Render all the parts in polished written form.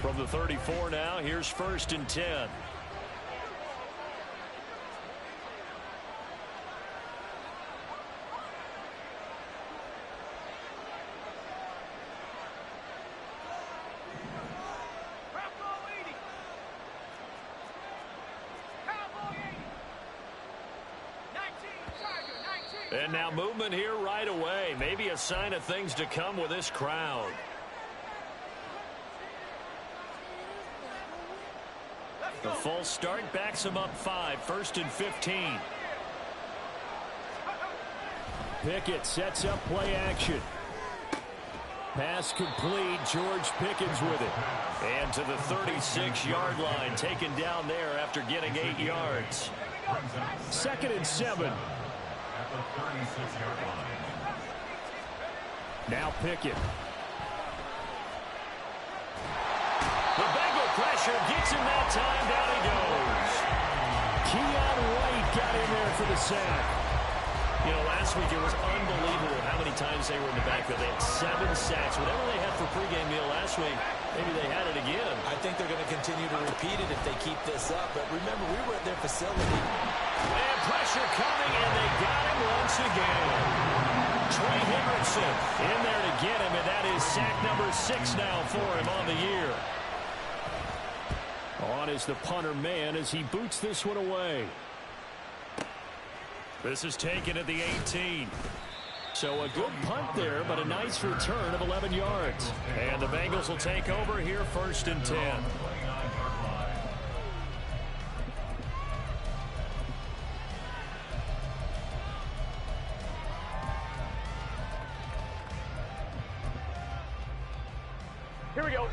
From the 34 now, here's 1st and 10. And now movement here right away. Maybe a sign of things to come with this crowd. The false start backs him up 5, 1st and 15. Pickett sets up play action. Pass complete. George Pickens with it. And to the 36-yard line, taken down there after getting 8 yards. 2nd and 7. Now Pickett. The Bengal pressure gets him that time. Down he goes. Keon White got in there for the sack. You know, last week it was unbelievable how many times they were in the backfield. They had 7 sacks. Whatever they had for pregame meal last week, maybe they had it again. I think they're going to continue to repeat it if they keep this up. But remember, we were at their facility. And pressure coming, and they got him once again. Trey Hendrickson in there to get him, and that is sack number 6 now for him on the year. On is the punter man as he boots this one away. This is taken at the 18. So a good punt there, but a nice return of 11 yards. And the Bengals will take over here 1st and 10. Here we go.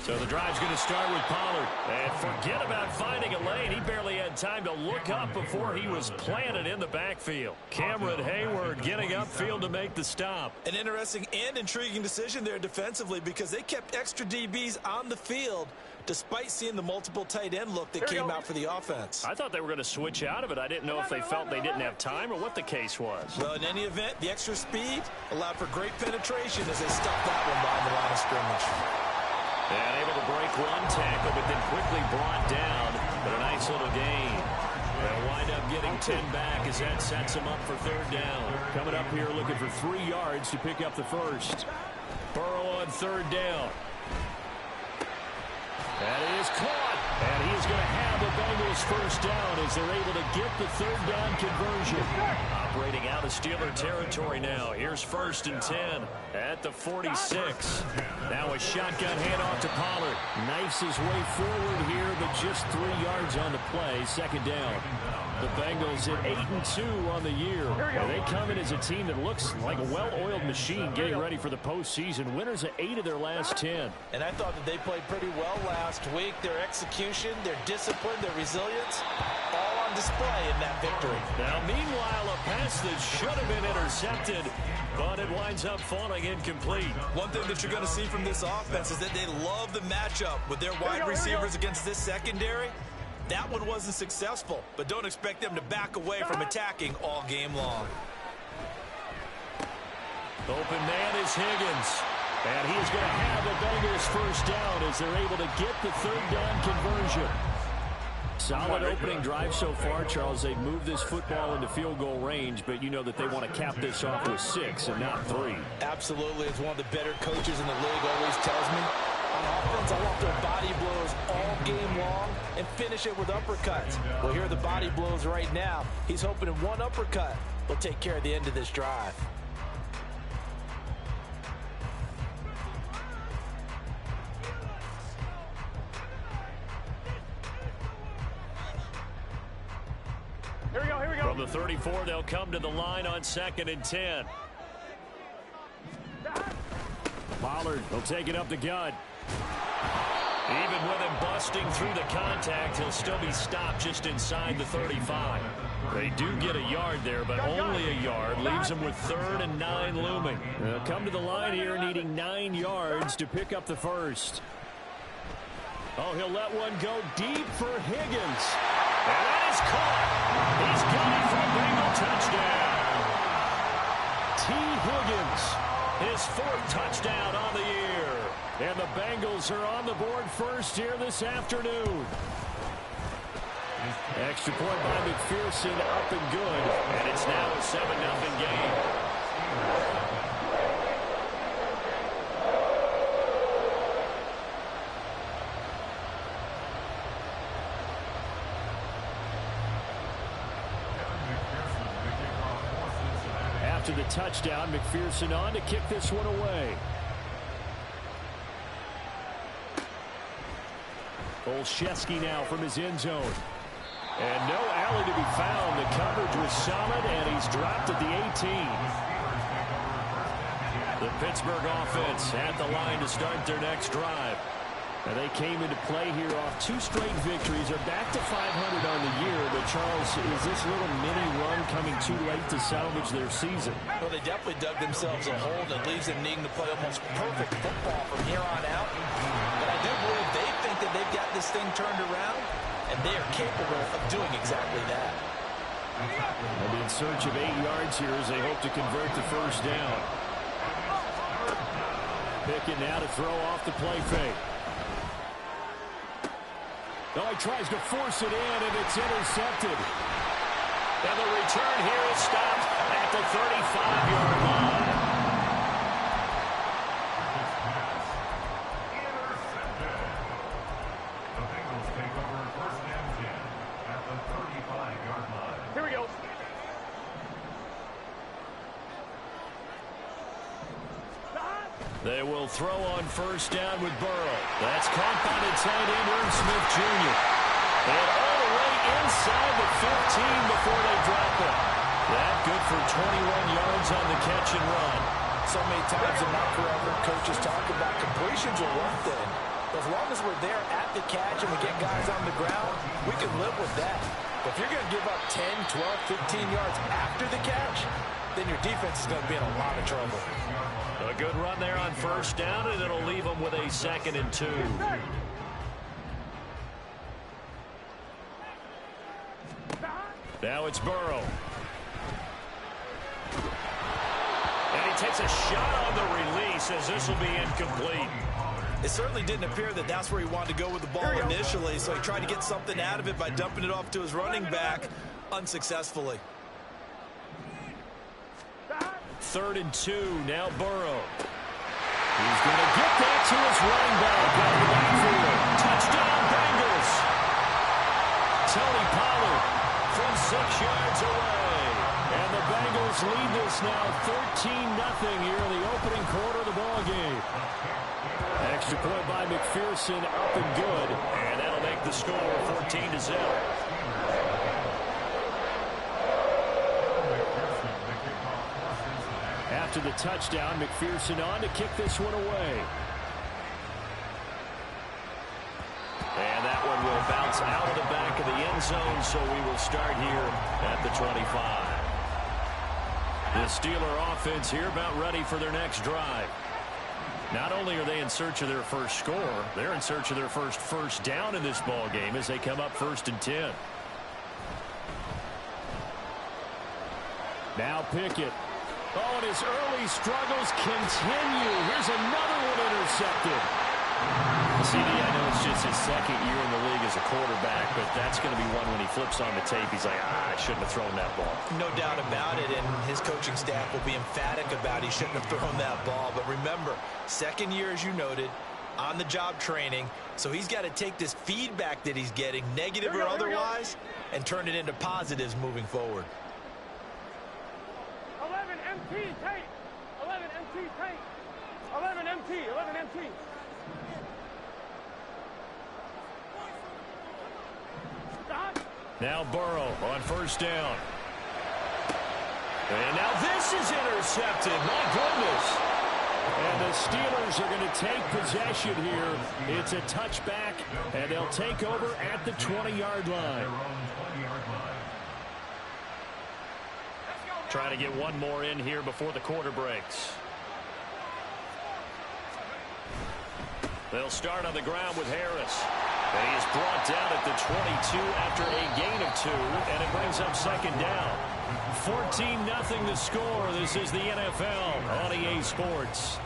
So the drive's going to start with Pollard. And forget about finding a lane. He barely had time to look up before he was planted in the backfield. Cameron Hayward getting upfield to make the stop. An interesting and intriguing decision there defensively because they kept extra DBs on the field despite seeing the multiple tight end look that came out for the offense. I thought they were going to switch out of it. I didn't know if they felt they didn't have time or what the case was. Well, in any event, the extra speed allowed for great penetration as they stuffed that one by the line of scrimmage. And able to break one tackle, but then quickly brought down. But a nice little gain. They'll wind up getting 10 back as that sets them up for 3rd down. Coming up here looking for 3 yards to pick up the first. Burrow on 3rd down. That is caught. And he is going to have the Bengals 1st down as they're able to get the 3rd down conversion. Operating out of Steeler territory now. Here's 1st and 10 at the 46. Now a shotgun handoff to Pollard. Knifes his way forward here, but just 3 yards on the play. 2nd down. The Bengals at 8-2 on the year. And they come in as a team that looks like a well-oiled machine getting ready for the postseason. Winners of 8 of their last 10. And I thought that they played pretty well last week. Their execution, their discipline, their resilience, all on display in that victory. Now, meanwhile, a pass that should have been intercepted, but it winds up falling incomplete. One thing that you're going to see from this offense is that they love the matchup with their wide receivers against this secondary. That one wasn't successful, but don't expect them to back away from attacking all game long. Open man is Higgins. And he is going to have the Bengals 1st down as they're able to get the 3rd down conversion. Solid opening drive so far, Charles. They've moved this football into field goal range, but you know that they want to cap this off with 6 and not 3. Absolutely. As one of the better coaches in the league always tells me, on offense, I want their body blows all game long and finish it with uppercuts. Well, here are the body blows right now. He's hoping in one uppercut will take care of the end of this drive. Here we go, here we go. From the 34, they'll come to the line on 2nd and 10. Pollard will take it up the gut. Even with him busting through the contact, he'll still be stopped just inside the 35. They do get a yard there, but only a yard. Leaves them with 3rd and 9 looming. They'll come to the line here needing 9 yards to pick up the first. Oh, he'll let one go deep for Higgins. And that is caught. He's got it for a Bengal touchdown. His 4th touchdown on the year. And the Bengals are on the board first here this afternoon. Extra point by McPherson, up and good. And it's now a 7-0 game. After the touchdown, McPherson on to kick this one away. Olszewski now from his end zone. And no alley to be found. The coverage was solid, and he's dropped at the 18. The Pittsburgh offense at the line to start their next drive. And they came into play here off 2 straight victories. They're back to 500 on the year. But, Charles, is this little mini run coming too late to salvage their season? Well, they definitely dug themselves a hole that leaves them needing to play almost perfect football from here on out. But I do believe they think that they've got this thing turned around, and they are capable of doing exactly that. They'll be in search of 8 yards here as they hope to convert the first down. Pickett now to throw off the play fake. Oh, he tries to force it in, and it's intercepted. And the return here is stopped at the 35-yard line. The Bengals take over 1st and 10 at the 35-yard line. Here we go. They will throw on first down with Burrow. That's caught by the tight end, Irv Smith Jr. And all the way inside the 15 before they drop it. That good for 21 yards on the catch and run. So many times in my career, coaches talk about completions are one thing. As long as we're there at the catch and we get guys on the ground, we can live with that. But if you're going to give up 10, 12, 15 yards after the catch, then your defense is going to be in a lot of trouble. A good run there on first down, and it'll leave them with a 2nd and 2. Now it's Burrow. And he takes a shot on the release as this will be incomplete. It certainly didn't appear that that's where he wanted to go with the ball initially, so he tried to get something out of it by dumping it off to his running back unsuccessfully. 3rd and 2, now Burrow. He's going to get that to his running back out of the backfield. Touchdown, Bengals. Tony Pollard from 6 yards away. And the Bengals lead this now 13-0 here in the opening quarter of the ball game. Extra point by McPherson, up and good. And that'll make the score 14-0. After the touchdown, McPherson on to kick this one away. And that one will bounce out of the back of the end zone, so we will start here at the 25. The Steeler offense here about ready for their next drive. Not only are they in search of their first score, they're in search of their first down in this ball game as they come up 1st and 10. Now Pickett. Oh, and his early struggles continue. Here's another one intercepted. CD, I know it's just his 2nd year in the league as a quarterback, but that's going to be one when he flips on the tape. He's like, I shouldn't have thrown that ball. No doubt about it, and his coaching staff will be emphatic about he shouldn't have thrown that ball. But remember, 2nd year, as you noted, on-the-job training, so he's got to take this feedback that he's getting, negative or otherwise, and turn it into positives moving forward. 11 MT, tape. 11 MT, tape. 11 MT, 11 MT. Now Burrow on first down. And now this is intercepted. My goodness. And the Steelers are going to take possession here. It's a touchback, and they'll take over at the 20-yard line. Trying to get one more in here before the quarter breaks. They'll start on the ground with Harris. And he is brought down at the 22 after a gain of 2, and it brings up 2nd down. 14-0 the score. This is the NFL on EA Sports.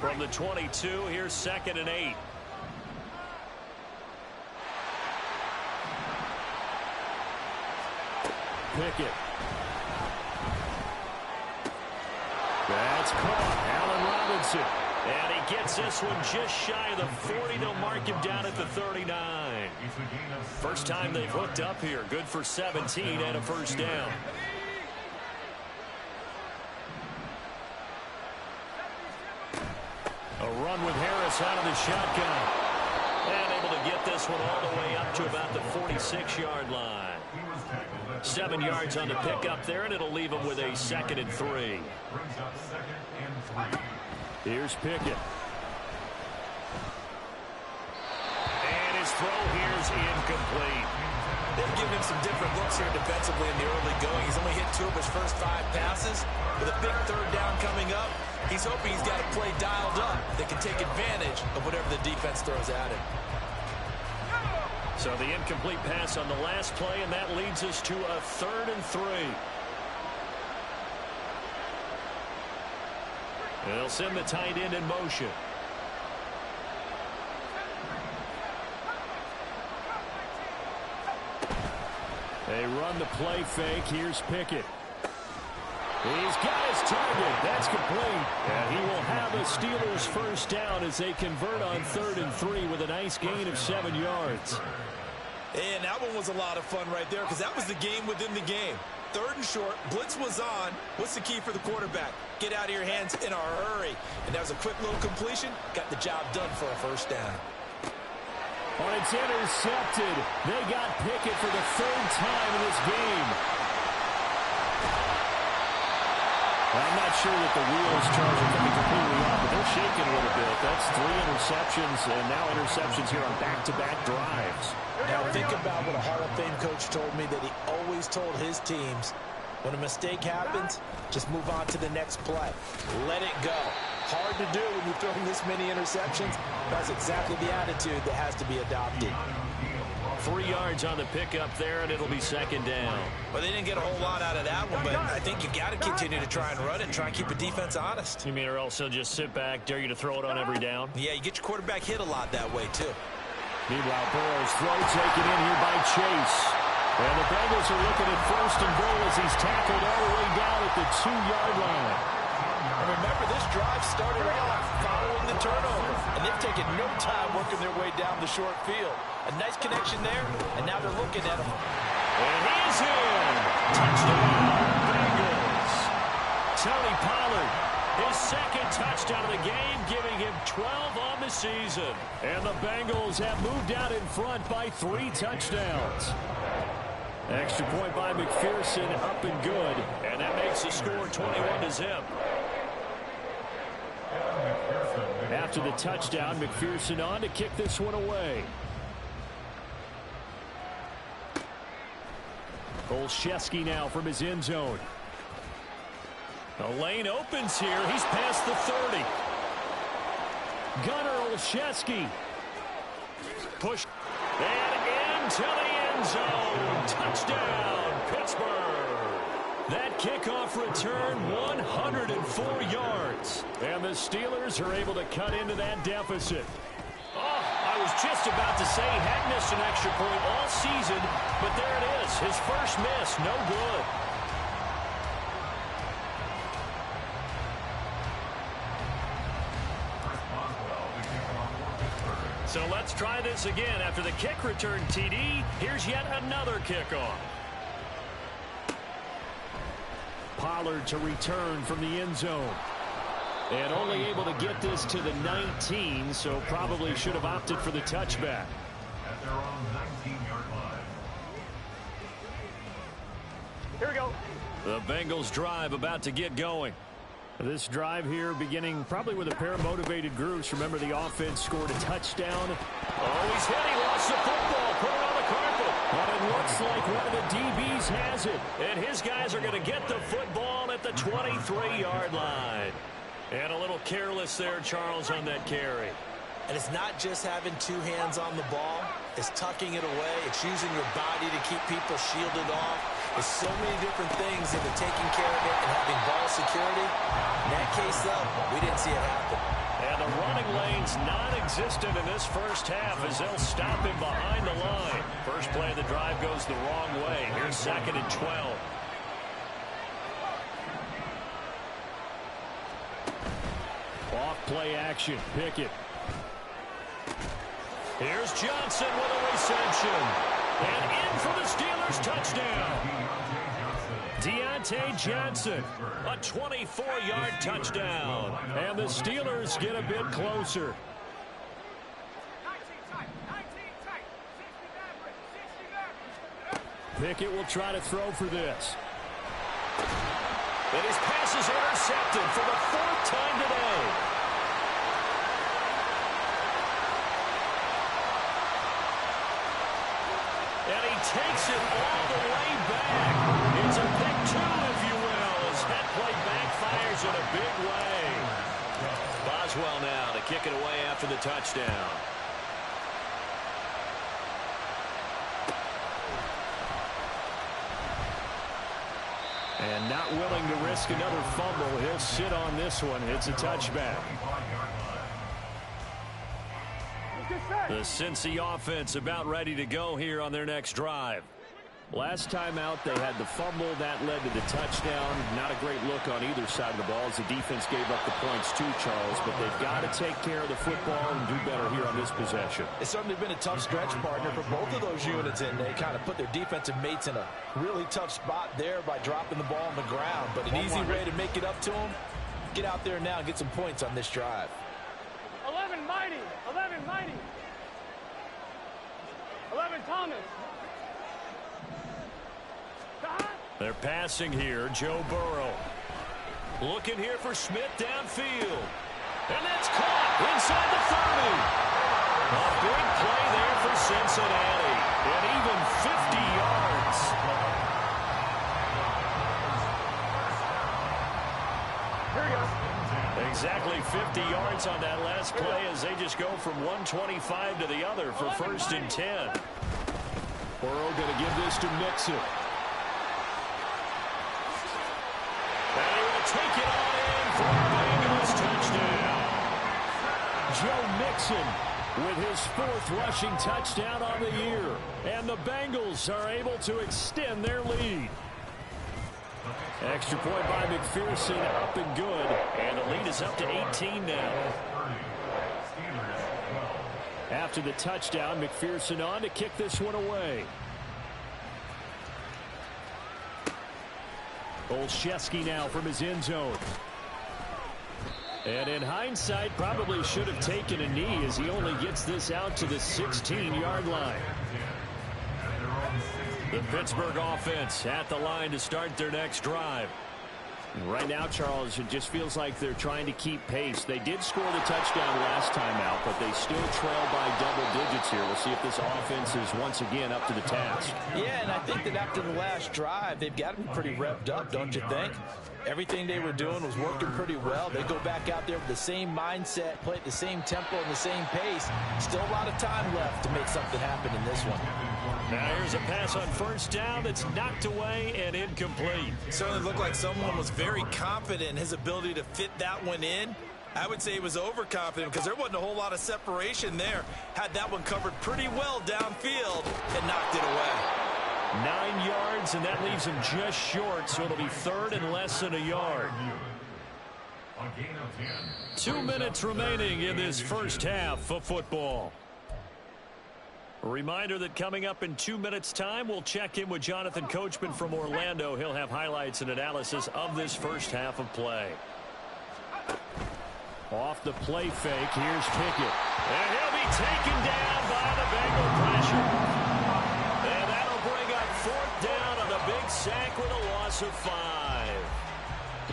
From the 22, here's 2nd and 8. Pickett. That's caught. Allen Robinson. And he gets this one just shy of the 40. They'll mark him down at the 39. First time they've hooked up here. Good for 17 and a first down. A run with Harris out of the shotgun. And able to get this one all the way up to about the 46-yard line. 7 yards on the pickup there, and it'll leave him with a 2nd and 3. Here's Pickett. And his throw here's incomplete. They've given him some different looks here defensively in the early going. He's only hit 2 of his first 5 passes. With a big 3rd down coming up, he's hoping he's got a play dialed up that can take advantage of whatever the defense throws at him. So the incomplete pass on the last play, and that leads us to a 3rd and 3. They'll send the tight end in motion. They run the play fake. Here's Pickett. He's got his target. That's complete. And he will have a Steelers first down as they convert on 3rd and 3 with a nice gain of 7 yards. And that one was a lot of fun right there because that was the game within the game. 3rd and short. Blitz was on. What's the key for the quarterback? Get out of your hands in a hurry. And that was a quick little completion. Got the job done for a first down. Oh, it's intercepted. They got Pickett for the 3rd time in this game. I'm not sure that the wheels charge are coming completely off, but they're shaking a little bit. That's 3 interceptions, and now interceptions here on back-to-back drives. Now think about what a Hall of Fame coach told me, that he always told his teams, when a mistake happens, just move on to the next play. Let it go. Hard to do when you're throwing this many interceptions. That's exactly the attitude that has to be adopted. 3 yards on the pickup there, and it'll be 2nd down. Well, they didn't get a whole lot out of that one, but I think you got to continue to try and run it and try and keep the defense honest. You mean or else they'll just sit back, dare you to throw it on every down? Yeah, you get your quarterback hit a lot that way, too. Meanwhile, Burrow's throw taken in here by Chase. And the Bengals are looking at 1st and goal as he's tackled all the way down at the 2-yard line. And remember, this drive started off following the turnover, and they've taken no time working their way down the short field. A nice connection there, and now they're looking at him. And he's in. Touchdown, Bengals. Tony Pollard, his 2nd touchdown of the game, giving him 12 on the season. And the Bengals have moved out in front by 3 touchdowns. Extra point by McPherson, up and good. And that makes the score 21-0. After the touchdown, McPherson on to kick this one away. Olszewski now from his end zone. The lane opens here. He's past the 30. Gunnar Olszewski. Push. And into the end zone. Touchdown, Pittsburgh. That kickoff return, 104 yards. And the Steelers are able to cut into that deficit. Oh, I was just about to say he hadn't missed an extra point all season, but there it is. His first miss, no good. So let's try this again. After the kick return TD, here's yet another kickoff. Pollard to return from the end zone. And only able to get this to the 19, so probably should have opted for the touchback. At their own 19-yard line. Here we go. The Bengals drive about to get going. This drive here beginning probably with a pair of motivated groups. Remember, the offense scored a touchdown. Oh, he's hit. He lost the football. Put it on the carpet. But it looks like one of the DBs has it. And his guys are going to get the football at the 23-yard line. And a little careless there, Charles, on that carry. And it's not just having two hands on the ball. It's tucking it away. It's using your body to keep people shielded off. There's so many different things into taking care of it and having ball security. In that case, though, we didn't see it happen. And the running lane's non-existent in this first half as they'll stop him behind the line. First play of the drive goes the wrong way. Here's 2nd and 12. Off play action. Pickett. Here's Johnson with a reception. And in for the Steelers touchdown. Deontay Johnson, a 24-yard touchdown. And the Steelers get a bit closer. Pickett will try to throw for this. And his pass is intercepted for the 4th time today. And he takes it all the way back. It's a pick 2, if you will, as that play backfires in a big way. Boswell now to kick it away after the touchdown. And not willing to risk another fumble. He'll sit on this one. It's a touchback. The Cincy offense about ready to go here on their next drive. Last time out, they had the fumble. That led to the touchdown. Not a great look on either side of the ball as the defense gave up the points too, Charles. But they've got to take care of the football and do better here on this possession. It's certainly been a tough stretch, partner, for both of those units, and they kind of put their defensive mates in a really tough spot there by dropping the ball on the ground. But an easy way to make it up to them, get out there now and get some points on this drive. 11 Mighty. 11 Mighty. 11 Thomas. They're passing here. Joe Burrow. Looking here for Smith downfield. And that's caught inside the 30. A big play there for Cincinnati. And even 50 yards. Here he goes. Exactly 50 yards on that last play as they just go from 125 to the other for 1st and 10. Burrow going to give this to Mixon. And he will take it on in for a Bengals touchdown. Joe Mixon with his 4th rushing touchdown on the year. And the Bengals are able to extend their lead. Extra point by McPherson, up and good. And the lead is up to 18 now. After the touchdown, McPherson on to kick this one away. Olszewski now from his end zone. And in hindsight, probably should have taken a knee as he only gets this out to the 16-yard line. The Pittsburgh offense at the line to start their next drive. Right now, Charles, it just feels like they're trying to keep pace. They did score the touchdown last time out, but they still trail by double digits here. We'll see if this offense is once again up to the task. Yeah, and I think that after the last drive, they've got to be pretty revved up, don't you think? Everything they were doing was working pretty well. They go back out there with the same mindset, play at the same tempo and the same pace. Still a lot of time left to make something happen in this one. Now here's a pass on 1st down that's knocked away and incomplete. It certainly looked like someone was very confident in his ability to fit that one in. I would say he was overconfident because there wasn't a whole lot of separation there. Had that one covered pretty well downfield and knocked it away. 9 yards, and that leaves him just short, so it'll be 3rd and less than a yard. 2 minutes remaining in this first half of football. A reminder that coming up in 2 minutes' time, we'll check in with Jonathan Coachman from Orlando. He'll have highlights and analysis of this first half of play. Off the play fake, here's Pickett. And he'll be taken down by the Bengal pressure. And that'll bring up 4th down on the big sack with a loss of 5.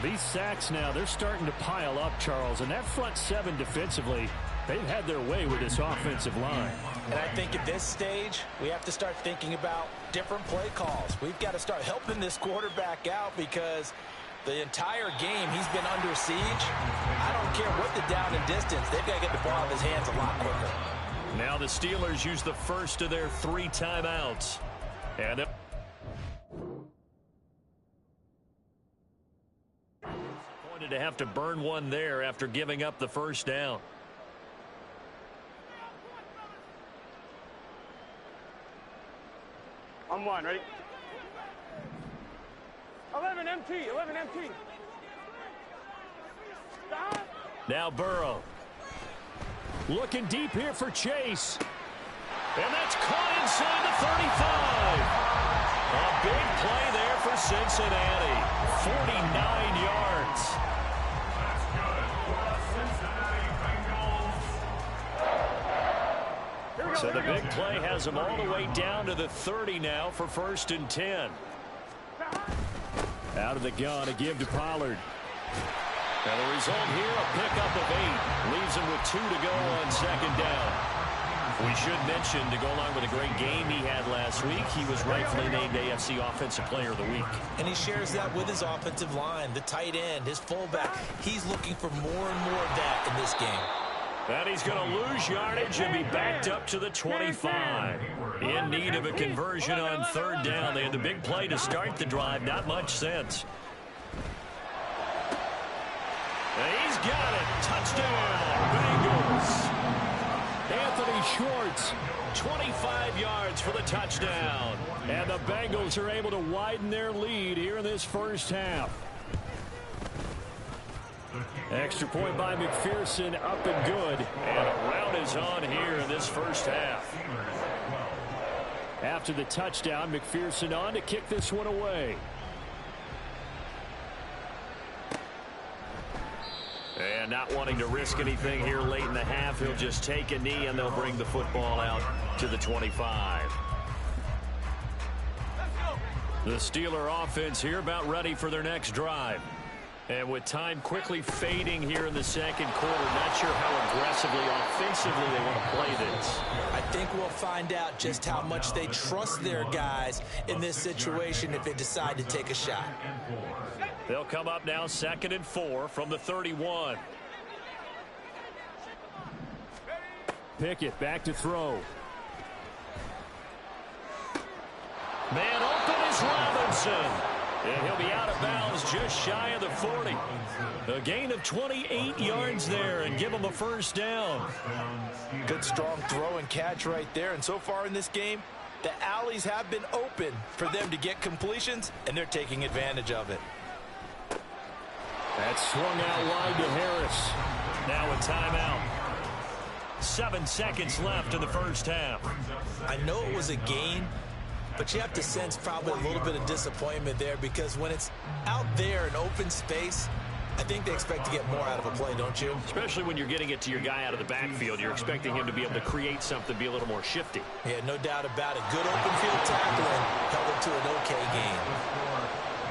These sacks now, they're starting to pile up, Charles. And that front 7 defensively, they've had their way with this offensive line. And I think at this stage, we have to start thinking about different play calls. We've got to start helping this quarterback out because the entire game he's been under siege. I don't care what the down and distance. They've got to get the ball in his hands a lot quicker. Now the Steelers use the first of their 3 timeouts. And disappointed to have to burn one there after giving up the first down. On one, ready? 11 MT, 11 MT. Stop. Now Burrow. Looking deep here for Chase. And that's caught inside the 35. A big play there for Cincinnati. 49 yards. That's good for the Cincinnati Bengals. So the big play has them all the way down to the 30 now for 1st and 10. Out of the gun, a give to Pollard. And the result here, a pickup of 8. Leaves him with 2 to go on 2nd down. We should mention, to go along with a great game he had last week, he was rightfully named AFC Offensive Player of the Week. And he shares that with his offensive line, the tight end, his fullback. He's looking for more and more of that in this game. And he's going to lose yardage and be backed up to the 25. In need of a conversion on 3rd down. They had the big play to start the drive. Not much sense. And he's got it. Touchdown, Bengals. Anthony Schwartz. 25 yards for the touchdown. And the Bengals are able to widen their lead here in this first half. Extra point by McPherson, up and good. And a rout is on here in this first half. After the touchdown, McPherson on to kick this one away. And not wanting to risk anything here late in the half, he'll just take a knee and they'll bring the football out to the 25. The Steeler offense here about ready for their next drive. And with time quickly fading here in the 2nd quarter, not sure how aggressively, offensively they want to play this. I think we'll find out just how much they trust their guys in this situation if they decide to take a shot. They'll come up now 2nd and 4 from the 31. Pickett back to throw. Man open is Robinson. And he'll be out of bounds just shy of the 40. A gain of 28 yards there and give him a first down. Good strong throw and catch right there. And so far in this game, the alleys have been open for them to get completions, and they're taking advantage of it. That swung out wide to Harris. Now a timeout. 7 seconds left in the first half. I know it was a gain, but you have to sense probably a little bit of disappointment there because when it's out there in open space, I think they expect to get more out of a play, don't you? Especially when you're getting it to your guy out of the backfield. You're expecting him to be able to create something, be a little more shifty. Yeah, no doubt about it. Good open field tackling held it to an okay game.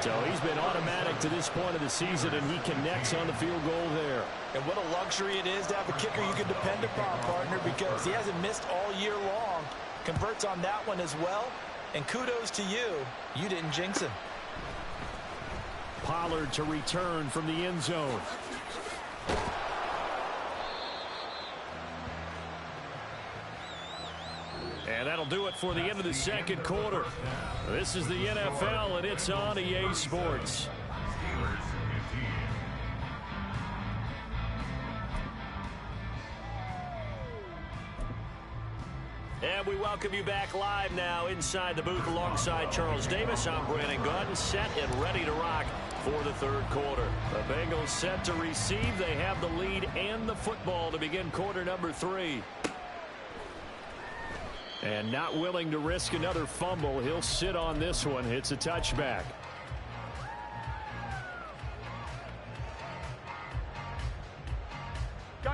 So he's been automatic to this point of the season, and he connects on the field goal there. And what a luxury it is to have a kicker you can depend upon, partner, because he hasn't missed all year long. Converts on that one as well. And kudos to you. You didn't jinx him. Pollard to return from the end zone. And that'll do it for the end of the 2nd quarter. This is the NFL, and it's on EA Sports. And we welcome you back live now inside the booth alongside Charles Davis. I'm Brandon Gordon, set and ready to rock for the 3rd quarter. The Bengals set to receive. They have the lead and the football to begin quarter number 3. And not willing to risk another fumble. He'll sit on this one. It's a touchback.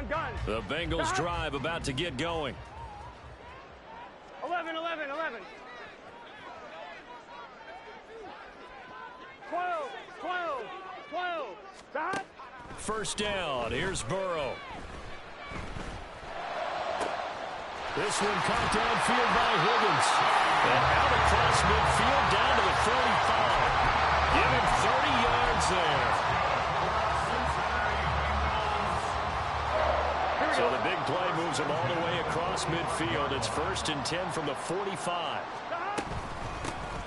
Gun. The Bengals drive about to get going. 11. 12. Stop. First down. Here's Burrow. This one caught downfield by Higgins. And out across midfield down to the 45. Give him 30 yards there. So the big play moves him all the way across midfield. It's 1st and 10 from the 45.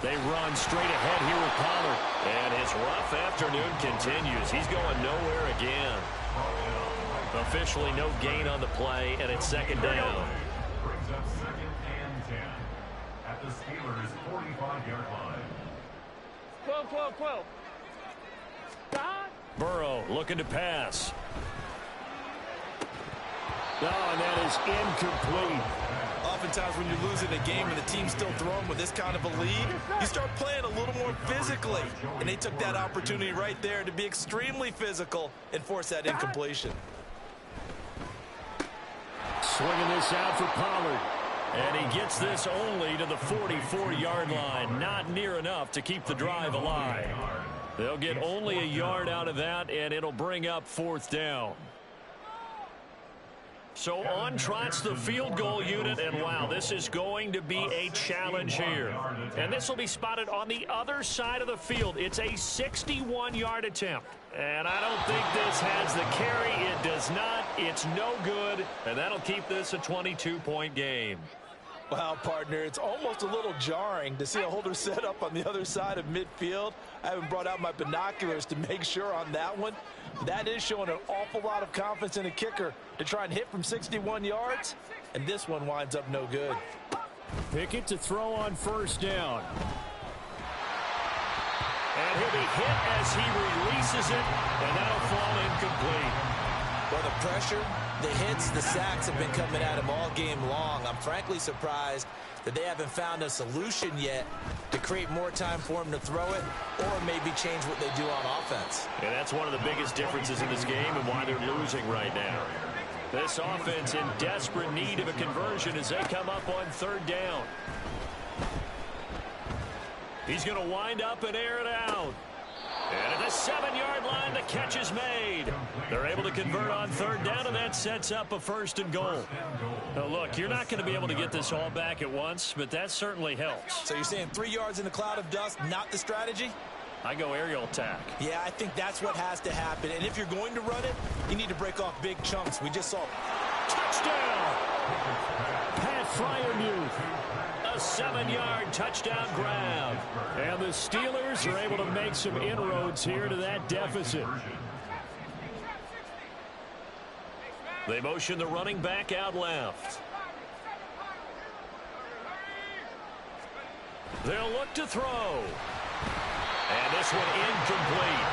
They run straight ahead here with Pollard. And his rough afternoon continues. He's going nowhere again. Officially no gain on the play, and it's 2nd down. Brings up 2nd and 10 at the Steelers' 45-yard line. 12. Burrow looking to pass. Oh, and that is incomplete. Oftentimes when you're losing a game and the team's still throwing with this kind of a lead, you start playing a little more physically. And they took that opportunity right there to be extremely physical and force that incompletion. Swinging this out for Pollard. And he gets this only to the 44-yard line. Not near enough to keep the drive alive. They'll get only a yard out of that, and it'll bring up 4th down. So on trots the field goal unit, and wow, this is going to be a challenge here. And this will be spotted on the other side of the field. It's a 61-yard attempt. And I don't think this has the carry. It does not. It's no good. And that'll keep this a 22-point game. Wow, partner, it's almost a little jarring to see a holder set up on the other side of midfield. I haven't brought out my binoculars to make sure on that one. That is showing an awful lot of confidence in a kicker to try and hit from 61 yards, and this one winds up no good. Pickett to throw on 1st down. And he'll be hit as he releases it, and that'll fall incomplete. Well, the pressure, the hits, the sacks have been coming at him all game long. I'm frankly surprised that they haven't found a solution yet to create more time for him to throw it or maybe change what they do on offense. And that's one of the biggest differences in this game and why they're losing right now. This offense in desperate need of a conversion as they come up on 3rd down. He's going to wind up and air it out. And at the 7-yard line, the catch is made. They're able to convert on 3rd down, and that sets up a 1st and goal. Now, look, you're not going to be able to get this all back at once, but that certainly helps. So you're saying 3 yards in a cloud of dust, not the strategy? I go aerial attack. Yeah, I think that's what has to happen. And if you're going to run it, you need to break off big chunks. We just saw touchdown. Pat Fryermuth. A 7-yard touchdown grab. And the Steelers are able to make some inroads here to that deficit. They motion the running back out left. They'll look to throw. And this one incomplete.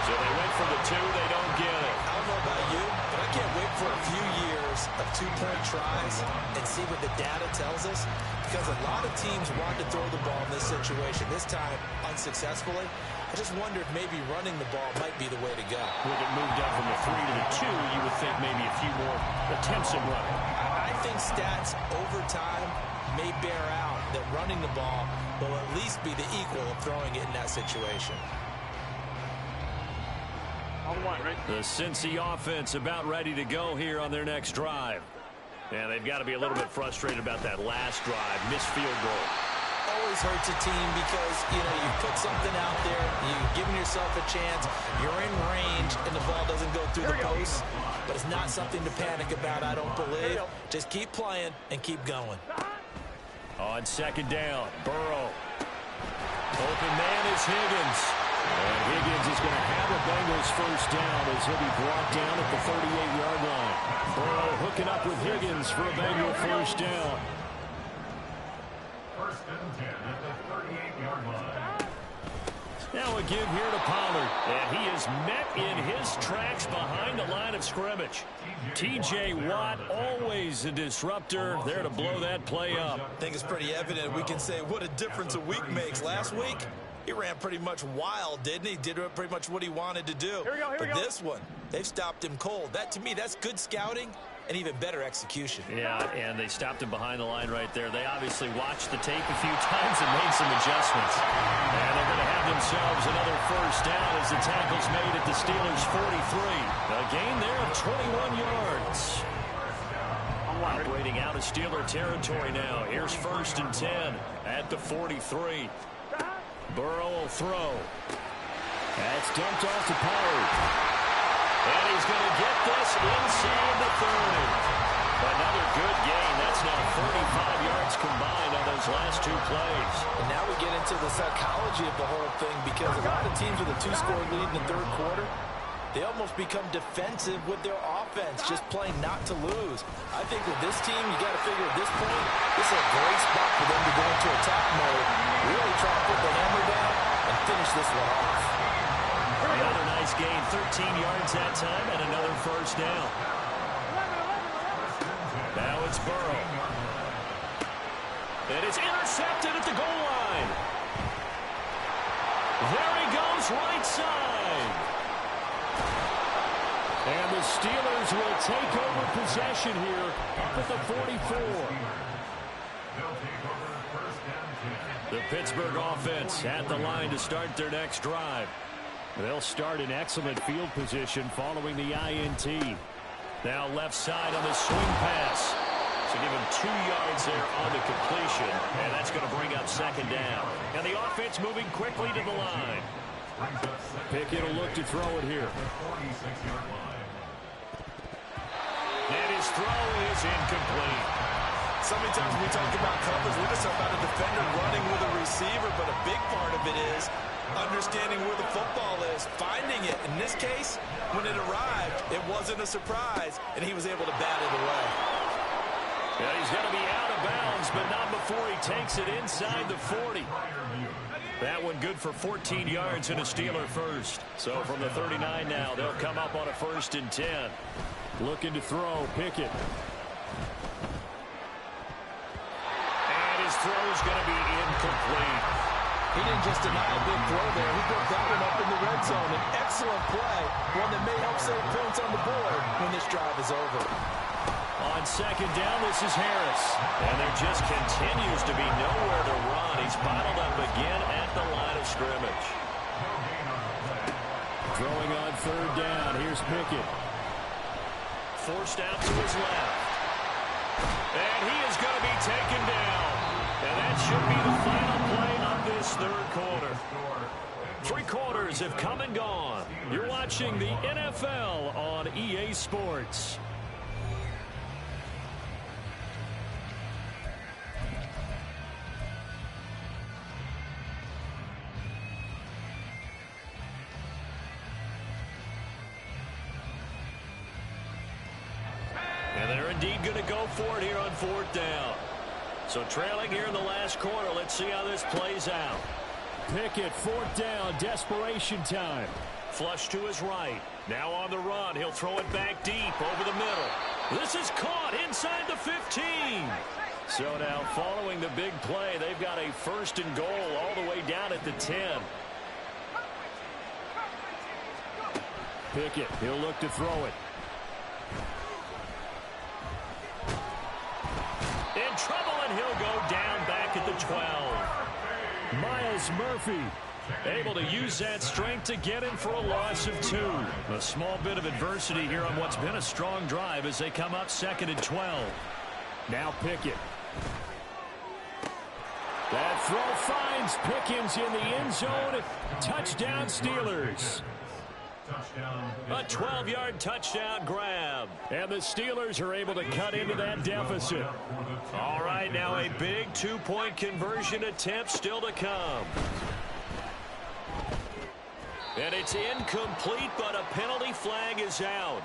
So they went for the 2. They don't get it. I don't know about you, but I can't wait for a few years of 2-point tries and see what the data tells us. Because a lot of teams want to throw the ball in this situation. This time, unsuccessfully. I just wonder if maybe running the ball might be the way to go. With it moved up from the 3 to the 2, you would think maybe a few more attempts at running. I think stats over time may bear out that running the ball will at least be the equal of throwing it in that situation. The Cincy offense about ready to go here on their next drive. And they've got to be a little bit frustrated about that last drive, missed field goal. Always hurts a team because, you know, you put something out there, you've given yourself a chance, you're in range, and the ball doesn't go through the post. But it's not something to panic about, I don't believe. Just keep playing and keep going. On 2nd down, Burrow. Open man is Higgins. And Higgins is going to have a Bengals 1st down as he'll be brought down at the 38-yard line. Burrow hooking up with Higgins for a Bengal 1st down. 1st and 10 at the 38-yard line. Now a give here to Pollard. And he is met in his tracks behind the line of scrimmage. T.J. Watt, always a disruptor, there to blow that play up. I think it's pretty evident. We can say what a difference a week makes. Last week, he ran pretty much wild, didn't he? Did pretty much what he wanted to do. But this one, they've stopped him cold. That, to me, that's good scouting and even better execution. Yeah, and they stopped him behind the line right there. They obviously watched the tape a few times and made some adjustments. And they're going to have themselves another 1st down as the tackle's made at the Steelers' 43. A gain there of 21 yards. Operating out of Steeler territory now. Here's 1st and 10 at the 43. Burrow will throw. That's dumped off to Pollard. And he's going to get this inside the 30. Another good gain. That's now 35 yards combined on those last 2 plays. And now we get into the psychology of the whole thing, because a lot of teams with a 2-score lead in the 3rd quarter, they almost become defensive with their offense, just playing not to lose. I think with this team, you got to figure at this point, this is a great spot for them to go into attack mode, really try to put the hammer down and finish this one off. Another nice gain, 13 yards that time, and another 1st down. Now it's Burrow. And it's intercepted at the goal line. There he goes, right side. And the Steelers will take over possession here up at the 44. The Pittsburgh offense at the line to start their next drive. They'll start in excellent field position following the INT. Now left side on the swing pass. So give him 2 yards there on the completion. And that's going to bring up 2nd down. And the offense moving quickly to the line. Pickett will look to throw it here. And his throw is incomplete. So many times when we talk about coverage, we just talk about a defender running with a receiver, but a big part of it is understanding where the football is, finding it. In this case, when it arrived, it wasn't a surprise, and he was able to bat it away. Yeah, he's going to be out of bounds, but not before he takes it inside the 40. That one good for 14 yards and a Steeler first. So from the 39 now, they'll come up on a 1st and 10. Looking to throw, Pickett. And his throw's going to be incomplete. He didn't just deny a big throw there. He put that one up in the red zone. An excellent play, one that may help save points on the board when this drive is over. On 2nd down, this is Harris. And there just continues to be nowhere to run. He's bottled up again at the line of scrimmage. Throwing on 3rd down. Here's Pickett. Forced out to his left. And he is going to be taken down. And that should be the final play of this 3rd quarter. 3 quarters have come and gone. You're watching the NFL on EA Sports. And they're indeed going to go for it here on 4th down. So trailing here in the last quarter. Let's see how this plays out. Pickett, 4th down, desperation time. Flush to his right. Now on the run. He'll throw it back deep over the middle. This is caught inside the 15. So now following the big play, they've got a 1st and goal all the way down at the 10. Pickett, he'll look to throw it. In trouble, and he'll go down back at the 12. Myles Murphy able to use that strength to get in for a loss of 2. A small bit of adversity here on what's been a strong drive as they come up 2nd and 12. Now Pickett. That throw finds Pickens in the end zone. Touchdown Steelers. A 12-yard touchdown grab. And the Steelers are able to cut into that deficit. All right, now a big 2-point conversion attempt still to come. And it's incomplete, but a penalty flag is out.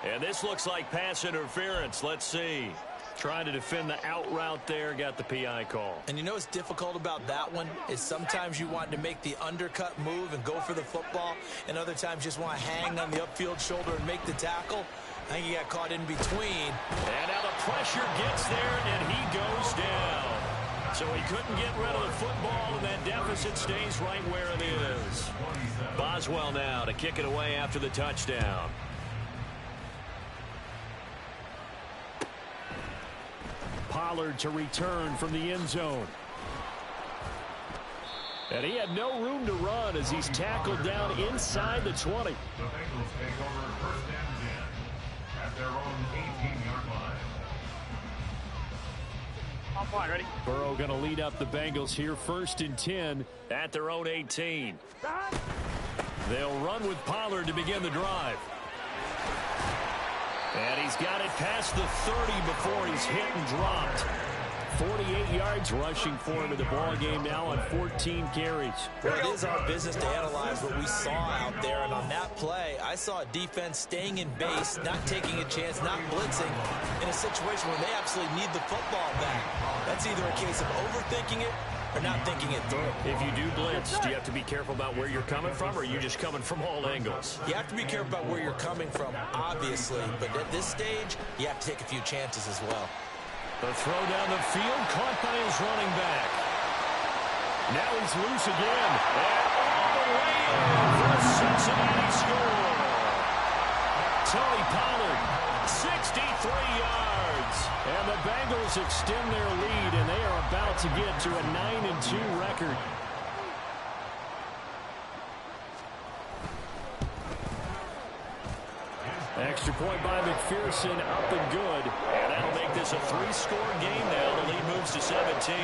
And this looks like pass interference. Let's see. Trying to defend the out route there, got the PI call. And you know what's difficult about that one is sometimes you want to make the undercut move and go for the football, and other times just want to hang on the upfield shoulder and make the tackle. I think he got caught in between. And now the pressure gets there, and he goes down. So he couldn't get rid of the football, and that deficit stays right where it is. Boswell now to kick it away after the touchdown. Pollard to return from the end zone. And he had no room to run as he's tackled down inside the 20. The Bengals take over 1st and 10 at their own 18-yard line. On point, ready? Burrow going to lead up the Bengals here, 1st and 10 at their own 18. Behind. They'll run with Pollard to begin the drive. And he's got it past the 30 before he's hit and dropped. 48 yards rushing for him in the ball game now on 14 carries. Well, it is our business to analyze what we saw out there, and on that play, I saw a defense staying in base, not taking a chance, not blitzing, in a situation where they absolutely need the football back. That's either a case of overthinking it or not thinking it through. If you do blitz, do you have to be careful about where you're coming from, or are you just coming from all angles? You have to be careful about where you're coming from, obviously, but at this stage, you have to take a few chances as well. The throw down the field, caught by his running back. Now he's loose again. And all the way in for a Cincinnati score. Tony Pollard, 63 yards. And the Bengals extend their lead, and they are about to get to a 9-2 record. Extra point by McPherson, up and good. And that'll make this a 3-score game now. The lead moves to 17.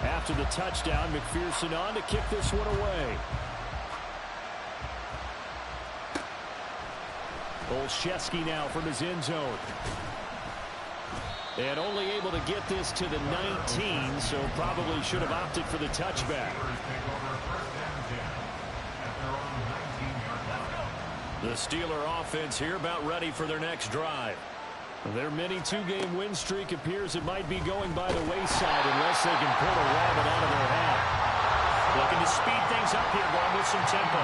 After the touchdown, McPherson on to kick this one away. Olszewski now from his end zone. And only able to get this to the 19, so probably should have opted for the touchback. The Steeler offense here about ready for their next drive. Their mini 2-game win streak appears it might be going by the wayside unless they can pull a rabbit out of their hat. Looking to speed things up here, going with some tempo.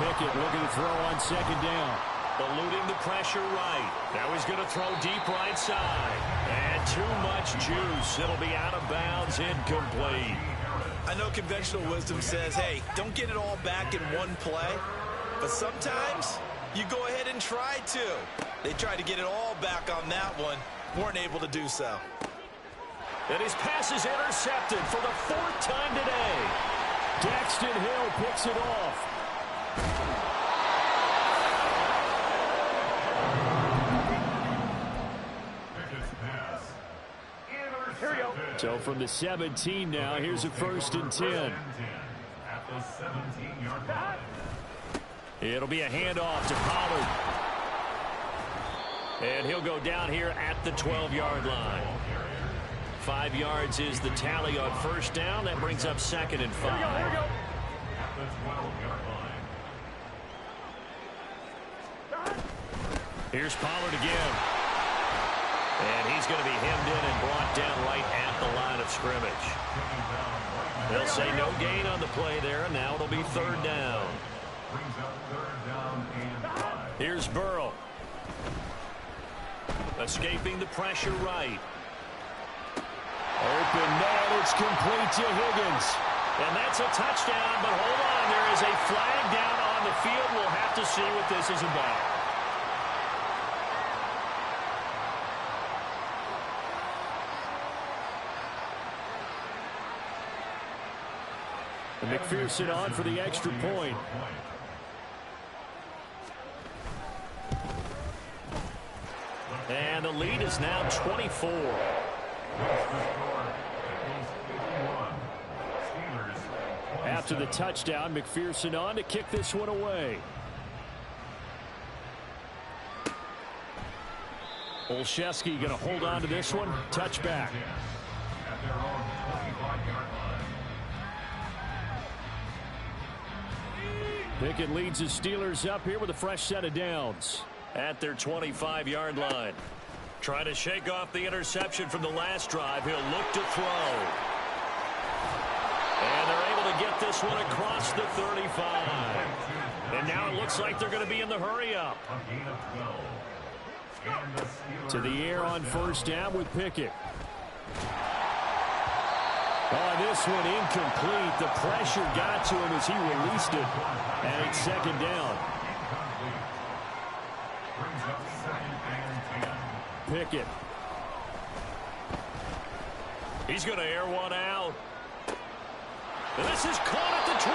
Pickett looking to throw on 2nd down. Eluding the pressure right. Now he's going to throw deep right side. And too much juice. It'll be out of bounds, incomplete. I know conventional wisdom says, hey, don't get it all back in one play. But sometimes you go ahead and try to. They tried to get it all back on that one. Weren't able to do so. And his pass is intercepted for the 4th time today. Daxton Hill picks it off. So from the 17 now, here's a 1st and 10. At the 17-yard line. It'll be a handoff to Pollard. And he'll go down here at the 12-yard line. 5 yards is the tally on 1st down. That brings up 2nd and 5. At the 12-yard line. Here's Pollard again. And he's going to be hemmed in and brought down right at the line of scrimmage. They'll say no gain on the play there, and now it'll be 3rd down. Here's Burrow. Escaping the pressure right. Open net, it's complete to Higgins. And that's a touchdown, but hold on, there is a flag down on the field. We'll have to see what this is about. And McPherson on for the extra point. And the lead is now 24. After the touchdown, McPherson on to kick this one away. Olszewski going to hold on to this one. Touchback. Pickett leads the Steelers up here with a fresh set of downs. At their 25-yard line. Trying to shake off the interception from the last drive. He'll look to throw. And they're able to get this one across the 35. And now it looks like they're going to be in the hurry-up. To the air on 1st down with Pickett. Oh, this one incomplete. The pressure got to him as he released it. And it's 2nd down. Pickett. He's going to air one out. And this is caught at the 20.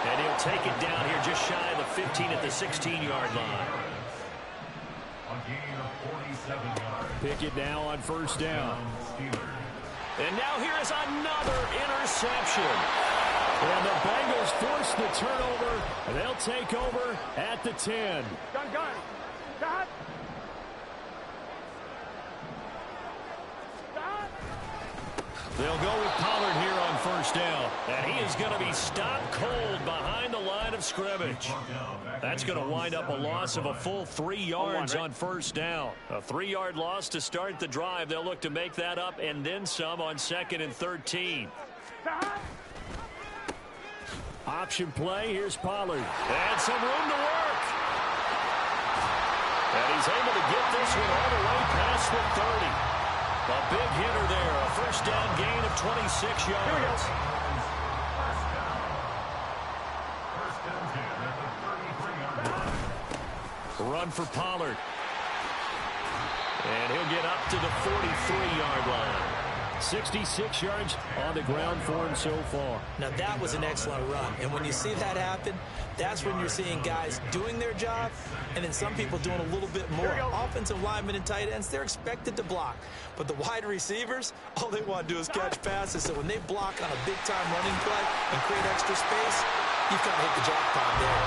And he'll take it down here just shy of the 15 at the 16-yard line. A gain of 47 yards. Pick it now on first down. And now here is another interception. And the Bengals force the turnover. And they'll take over at the 10. Gun. Stop. They'll go with Pollard here on first down. And he is going to be stopped cold behind the line of scrimmage. That's going to wind up a loss of a full 3 yards on first down. A 3-yard loss to start the drive. They'll look to make that up and then some on 2nd and 13. Option play. Here's Pollard. And some room to work. And he's able to get this one all the way past the 30. A big hitter there. A first down gain of 26 yards. Run for Pollard. And he'll get up to the 43-yard line. 66 yards on the ground for him so far. Now, that was an excellent run. And when you see that happen, that's when you're seeing guys doing their job and then some people doing a little bit more. Offensive linemen and tight ends, they're expected to block. But the wide receivers, all they want to do is catch passes. So when they block on a big-time running play and create extra space, you've kind of hit the jackpot there.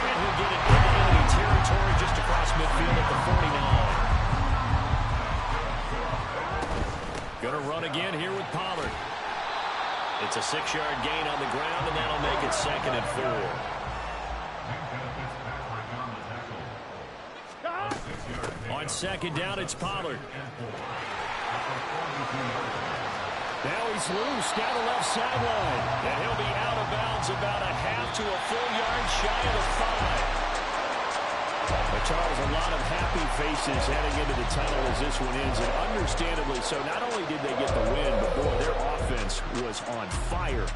And he'll get it into enemy territory just across midfield at the 49. Going to run again here with Pollard. It's a 6-yard gain on the ground, and that'll make it 2nd and 4. On 2nd down, it's Pollard. Now he's loose down the left sideline. And he'll be out of bounds about a half to a full yard shy of the 5. But Charles, a lot of happy faces heading into the tunnel as this one ends, and understandably so. Not only did they get the win, but boy, their offense was on fire.